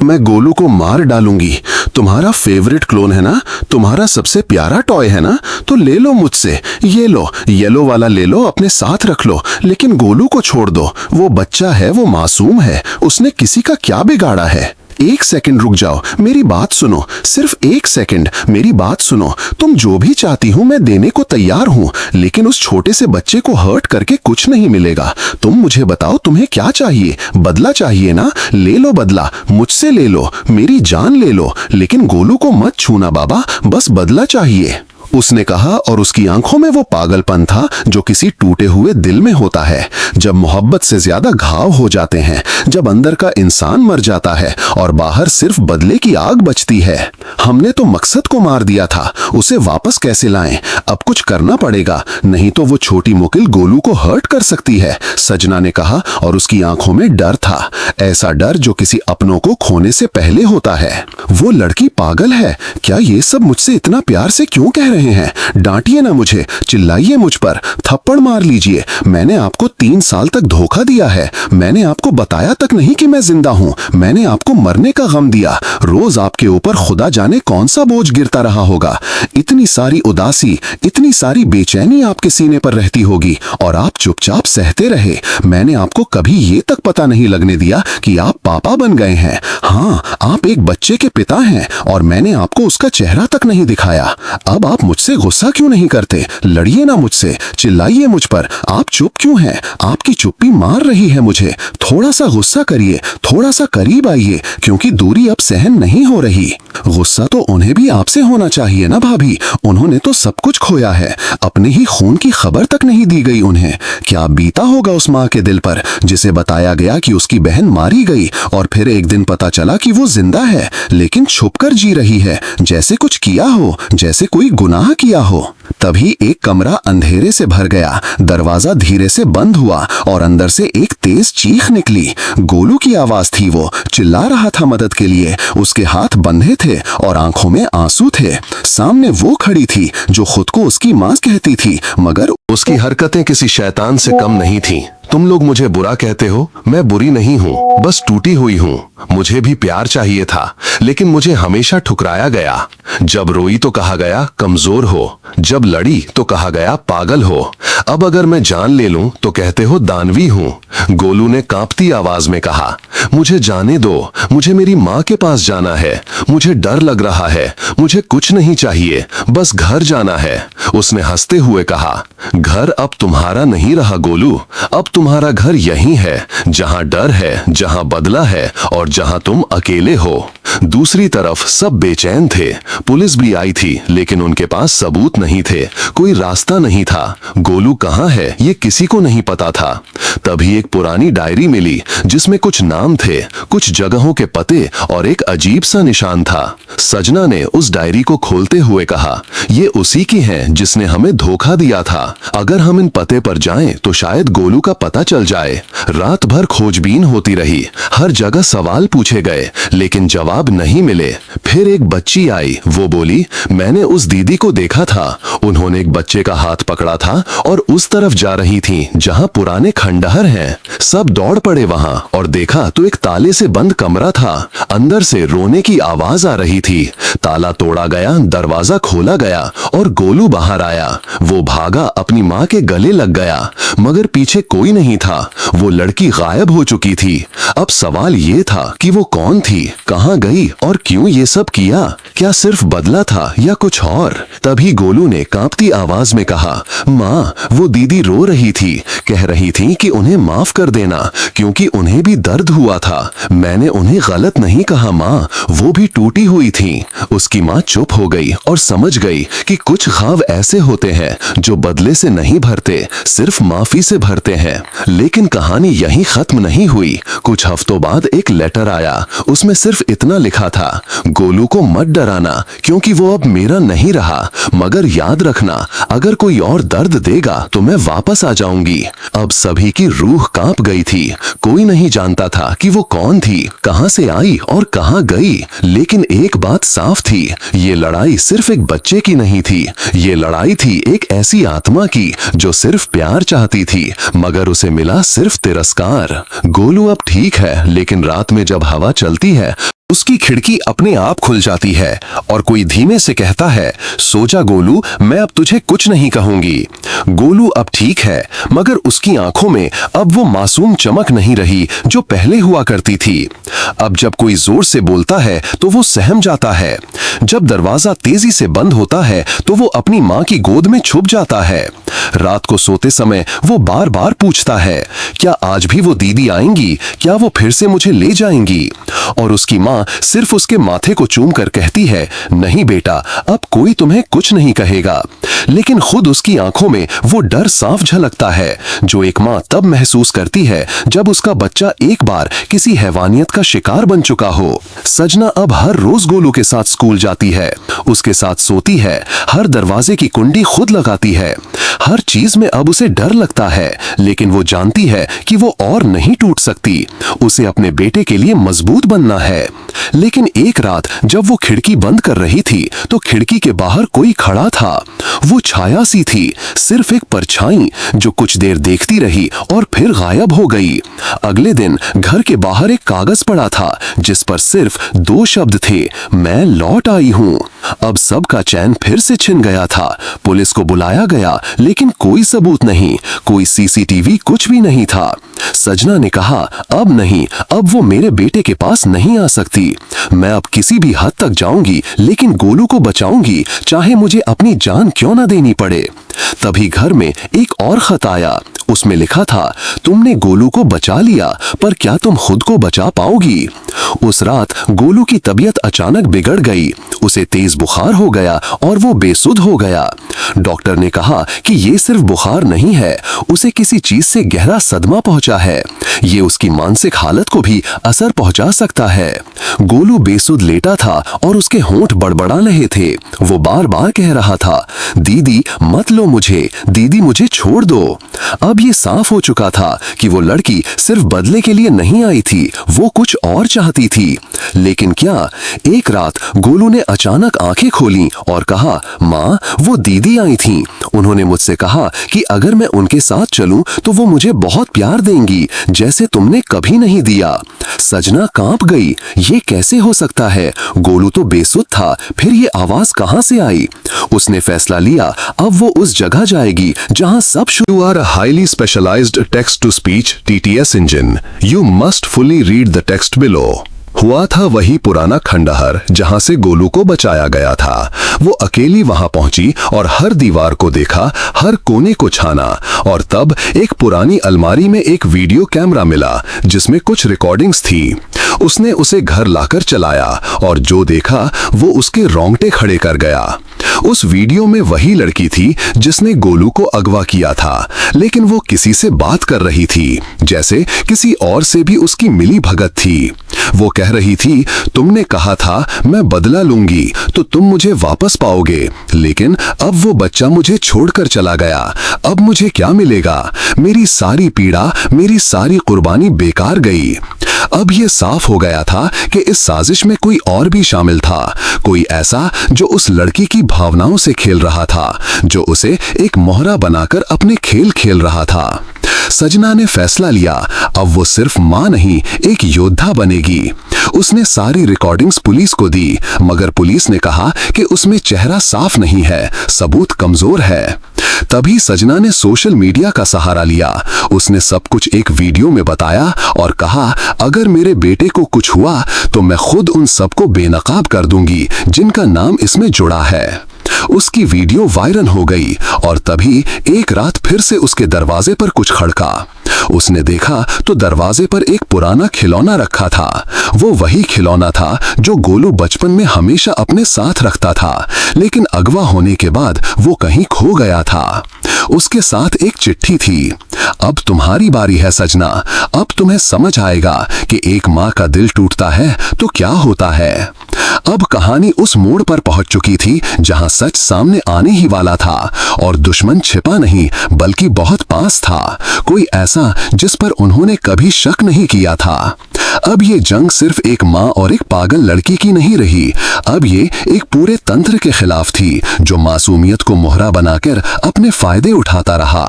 मैं गोलू को मार डालूंगी। तुम्हारा फेवरेट क्लोन है ना, तुम्हारा सबसे प्यारा टॉय है ना, तो ले लो मुझसे। ये लो, येलो वाला ले लो, अपने साथ रख लो, लेकिन गोलू को छोड़ दो। वो बच्चा है, वो मासूम है, उसने किसी का क्या बिगाड़ा है। एक सेकंड रुक जाओ, मेरी बात सुनो, सिर्फ एक सेकंड मेरी बात सुनो। तुम जो भी चाहती हूँ मैं देने को तैयार हूँ, लेकिन उस छोटे से बच्चे को हर्ट करके कुछ नहीं मिलेगा। तुम मुझे बताओ तुम्हें क्या चाहिए? बदला चाहिए ना? ले लो बदला, मुझसे ले लो, मेरी जान ले लो, लेकिन गोलू को मत छूना बाबा, बस बदला चाहिए, उसने कहा। और उसकी आंखों में वो पागलपन था जो किसी टूटे हुए दिल में होता है, जब मोहब्बत से ज्यादा घाव हो जाते हैं, जब अंदर का इंसान मर जाता है और बाहर सिर्फ बदले की आग बचती है। हमने तो मकसद को मार दिया था, उसे वापस कैसे लाएं? अब कुछ करना पड़ेगा, नहीं तो वो छोटी मुकिल गोलू को हर्ट कर सकती है, सजना ने कहा। और उसकी आंखों में डर था, ऐसा डर जो किसी अपनों को खोने से पहले होता है। वो लड़की पागल है क्या? ये सब मुझसे इतना प्यार से क्यों कह रहे हैं? डांटिए ना मुझे, चिल्लाइए मुझ पर, थप्पड़ मार लीजिए। मैंने आपको 3 साल तक धोखा दिया है, मैंने आपको बताया तक नहीं कि मैं जिंदा हूं, मैंने आपको मरने का गम दिया। रोज आपके ऊपर खुदा जाने कौन सा बोझ गिरता रहा होगा। इतनी सारी उदासी, इतनी सारी बेचैनी आपके सीने पर रहती होगी और आप चुपचाप सहते रहे। मैंने आपको कभी ये तक पता नहीं लगने दिया कि आप पापा बन गए हैं। हाँ, आप एक बच्चे के पिता हैं और मैंने आपको उसका चेहरा तक नहीं दिखाया। अब आप मुझसे गुस्सा क्यों नहीं करते? लड़िए ना मुझसे, चिल्लाइए मुझ पर। आप चुप क्यों हैं? आपकी चुप्पी मार रही है मुझे। थोड़ा सा गुस्सा करिए, थोड़ा सा करीब आइए, क्योंकि दूरी अब सहन नहीं हो रही। गुस्सा तो उन्हें भी आपसे होना चाहिए ना भाभी, उन्होंने तो सब कुछ खोया है, अपने ही खून की खबर तक नहीं दी गई उन्हें। क्या बीता होगा उस माँ के दिल पर जिसे बताया गया कि उसकी बहन मारी गई और फिर एक दिन पता चला कि वो जिंदा है, लेकिन छुपकर जी रही है, जैसे कुछ किया हो, जैसे कोई गुनाह किया हो। तभी एक कमरा अंधेरे से भर गया, दरवाजा धीरे से बंद हुआ और अंदर से एक तेज चीख निकली। गोलू की आवाज थी, वो चिल्ला रहा था मदद के लिए। उसके हाथ बंधे थे और आंखों में आंसू थे। सामने वो खड़ी थी जो खुद को उसकी मां कहती थी, मगर उसकी हरकतें किसी शैतान से कम नहीं थीं। तुम लोग मुझे बुरा कहते हो, मैं बुरी नहीं हूँ, बस टूटी हुई हूँ। मुझे भी प्यार चाहिए था, लेकिन मुझे हमेशा ठुकराया गया। जब रोई तो कहा गया कमजोर हो, जब लड़ी तो कहा गया पागल हो। अब अगर मैं जान ले लूं तो कहते हो दानवी हूँ। गोलू ने कांपती आवाज में कहा, मुझे जाने दो, मुझे मेरी माँ के पास जाना है, मुझे डर लग रहा है, मुझे कुछ नहीं चाहिए, बस घर जाना है। उसने हंसते हुए कहा, घर अब तुम्हारा नहीं रहा गोलू, अब तुम्हारा घर यहीं है, जहां डर है, जहां बदला है और जहां तुम अकेले हो। दूसरी तरफ सब बेचैन थे। पुलिस भी आई थी, लेकिन उनके पास सबूत नहीं थे, कोई रास्ता नहीं था। गोलू कहाँ है ये किसी को नहीं पता था। तभी एक पुरानी डायरी मिली जिसमें कुछ नाम थे, कुछ जगहों के पते और एक अजीब सा निशान था। सजना ने उस डायरी को खोलते हुए कहा, ये उसी की है जिसने हमें धोखा दिया था। अगर हम इन पते पर जाएं तो शायद गोलू का पता चल जाए। रात भर खोजबीन होती रही, हर जगह सवाल पूछे गए, लेकिन जवाब नहीं मिले। फिर एक बच्ची आई, वो बोली, मैंने उस दीदी को देखा था, उन्होंने एक बच्चे का हाथ पकड़ा था और उस तरफ जा रही थी जहां पुराने खंडहर हैं। सब दौड़ पड़े वहां और देखा तो एक ताले से बंद कमरा था, अंदर से रोने की आवाज आ रही थी। ताला तोड़ा गया, दरवाजा खोला गया और गोलू बाहर आया। वो भागा, अपनी माँ के गले लग गया, मगर पीछे कोई नहीं था, वो लड़की गायब हो चुकी थी। अब सवाल ये था कि वो कौन थी, कहाँ गई और क्यों ये सब किया? क्या सिर्फ बदला था या कुछ और? तभी गोलू ने कांपती आवाज में कहा, माँ, वो दीदी रो रही थी, कह रही थी कि उन्हें माफ कर देना क्योंकि उन्हें भी दर्द हुआ था। मैंने उन्हें गलत नहीं कहा माँ, वो भी टूटी हुई थी। उसकी माँ चुप हो गई और समझ गई कि कुछ ख्वाब ऐसे होते हैं जो बदले से नहीं भरते, सिर्फ माफी से भरते हैं। लेकिन कहानी यहीं खत्म नहीं हुई। कुछ हफ्तों बाद एक लेटर आया, उसमें सिर्फ इतना लिखा था, गोलू को मत डराना क्योंकि वो अब मेरा नहीं रहा, मगर याद रखना अगर कोई और दर्द देगा तो मैं वापस आ जाऊंगी। अब सभी की रूह कांप गई थी। कोई नहीं जानता था कि वो कौन थी, कहां से आई और कहां गई, लेकिन एक बात साफ थी, ये लड़ाई सिर्फ एक बच्चे की नहीं थी, ये लड़ाई थी एक ऐसी आत्मा की जो सिर्फ प्यार चाहती थी, मगर उसे मिला सिर्फ तिरस्कार। गोलू अब ठीक है, लेकिन रात में जब हवा चलती है उसकी खिड़की अपने आप खुल जाती है और कोई धीमे से कहता है, सो जा गोलू, मैं अब तुझे कुछ नहीं कहूंगी। गोलू अब ठीक है, मगर उसकी आंखों में अब वो मासूम चमक नहीं रही जो पहले हुआ करती थी। अब जब कोई जोर से बोलता है तो वो सहम जाता है। जब दरवाजा तेजी से बंद होता है तो वो अपनी माँ की गोद में छुप जाता है। रात को सोते समय वो बार बार पूछता है, क्या आज भी वो दीदी आएंगी? क्या वो फिर से मुझे ले जाएंगी? और उसकी माँ सिर्फ उसके माथे को चूम कर कहती है, नहीं बेटा, अब कोई तुम्हें कुछ नहीं कहेगा। लेकिन खुद उसकी आंखों में वो डर साफ झलकता है जो एक माँ तब महसूस करती है जब उसका बच्चा एक बार किसी हैवानियत का शिकार बन चुका हो। सजना अब हर रोज गोलू के साथ स्कूल जाती है, उसके साथ सोती है, हर दरवाजे की कुंडी खुद लगाती है। हर चीज में अब उसे डर लगता है, लेकिन वो जानती है कि वो और नहीं टूट सकती। उसे अपने बेटे के लिए मजबूत बनना है। लेकिन एक रात जब वो खिड़की बंद कर रही थी तो खिड़की के बाहर कोई खड़ा था। वो छाया सी थी, सिर्फ एक परछाई जो कुछ देर देखती रही और फिर गायब हो गई। अगले दिन घर के बाहर एक कागज पड़ा था जिस पर सिर्फ 2 शब्द थे, मैं लौट आई हूँ। अब सबका चैन फिर से छिन गया था। पुलिस को बुलाया गया, लेकिन कोई सबूत नहीं, कोई सीसीटीवी, कुछ भी नहीं था। सजना ने कहा, अब नहीं, अब वो मेरे बेटे के पास नहीं आ सकती। मैं अब किसी भी हद तक जाऊंगी, लेकिन गोलू को बचाऊंगी, चाहे मुझे अपनी जान क्यों ना देनी पड़े। तभी घर में एक और खत आया। उसमें लिखा था, तुमने गोलू को बचा लिया, पर क्या तुम खुद को बचा पाओगी? उस रात गोलू की तबीयत अचानक बिगड़ गई। उसे तेज बुखार हो गया और वो बेसुध हो गया। डॉक्टर ने कहा कि ये सिर्फ बुखार नहीं है, उसे किसी चीज से गहरा सदमा पहुंचा है। ये उसकी मानसिक हालत को भी असर पहुंचा सकता है। गोलू बेसुध लेटा था और उसके होंठ बड़बड़ा रहे थे। वो बार बार कह रहा था, दीदी मत लो मुझे, दीदी मुझे छोड़ दो। अब ये साफ हो चुका था कि वो लड़की सिर्फ बदले के लिए नहीं आई थी, वो कुछ और चाहती थी। लेकिन क्या? एक रात गोलू ने अचानक आंखें खोली और कहा, माँ, वो दीदी आई थीं। उन्होंने मुझसे कहा कि अगर मैं उनके साथ चलूं तो वो मुझे बहुत प्यार देंगी, जैसे तुमने कभी नहीं दिया। सजना कांप गई। ये कैसे हो सकता है? गोलू तो बेसुध था, फिर ये आवाज कहां से आई? उसने फैसला लिया, अब वो उस जगह जाएगी जहां सब You are a highly specialized text-to-speech TTS engine. You must fully read the text below. हुआ था वही पुराना खंडहर जहां से गोलू को बचाया गया था। वो अकेली वहां पहुंची और हर दीवार को देखा, हर कोने को छाना, और तब एक पुरानी अलमारी में एक वीडियो कैमरा मिला जिसमें कुछ रिकॉर्डिंग्स थी। उसने उसे घर लाकर चलाया और जो देखा वो उसके रोंगटे खड़े कर गया। उस वीडियो में वही लड़की थी जिसने गोलू को अगवा किया था, लेकिन वो किसी से बात कर रही थी, जैसे किसी और से भी उसकी मिली भगत थी। वो कह रही थी, तुमने कहा था मैं बदला लूंगी तो तुम मुझे वापस पाओगे, लेकिन अब वो बच्चा मुझे छोड़कर चला गया। अब मुझे क्या मिलेगा? मेरी सारी पीड़ा, मेरी सारी कुर्बानी बेकार गई। अब ये साफ हो गया था कि इस साजिश में कोई और भी शामिल था, कोई ऐसा जो उस लड़की की भावनाओं से खेल रहा था, जो उसे एक मोहरा बनाकर अपने खेल खेल रहा था। सजना ने फैसला लिया, अब वो सिर्फ मां नहीं, एक योद्धा बनेगी। उसने सारी रिकॉर्डिंग्स पुलिस को दी, मगर पुलिस ने कहा कि उसमें चेहरा साफ नहीं है, सबूत कमजोर है। तभी सजना ने सोशल मीडिया का सहारा लिया। उसने सब कुछ एक वीडियो में बताया और कहा, अगर मेरे बेटे को कुछ हुआ तो मैं खुद उन सबको बेनकाब कर दूंगी जिनका नाम इसमें जुड़ा है। उसकी वीडियो वायरल हो गई और तभी एक रात फिर से उसके दरवाजे पर कुछ खड़का। उसने देखा तो दरवाजे पर एक पुराना खिलौना रखा था। वो वही खिलौना था जो गोलू बचपन में हमेशा अपने साथ रखता था, लेकिन अगवा होने के बाद वो कहीं खो गया था। उसके साथ एक चिट्ठी थी, अब तुम्हारी बारी है सजना, अब तुम्हें समझ आएगा कि एक माँ का दिल टूटता है तो क्या होता है। अब कहानी उस मोड़ पर पहुंच चुकी थी जहां सच सामने आने ही वाला था और दुश्मन छिपा नहीं बल्कि बहुत पास था, कोई ऐसा जिस पर उन्होंने कभी शक नहीं किया था। अब ये जंग सिर्फ एक माँ और एक पागल लड़की की नहीं रही, अब ये एक पूरे तंत्र के खिलाफ थी जो मासूमियत को मोहरा बनाकर अपने फायदे उठाता रहा।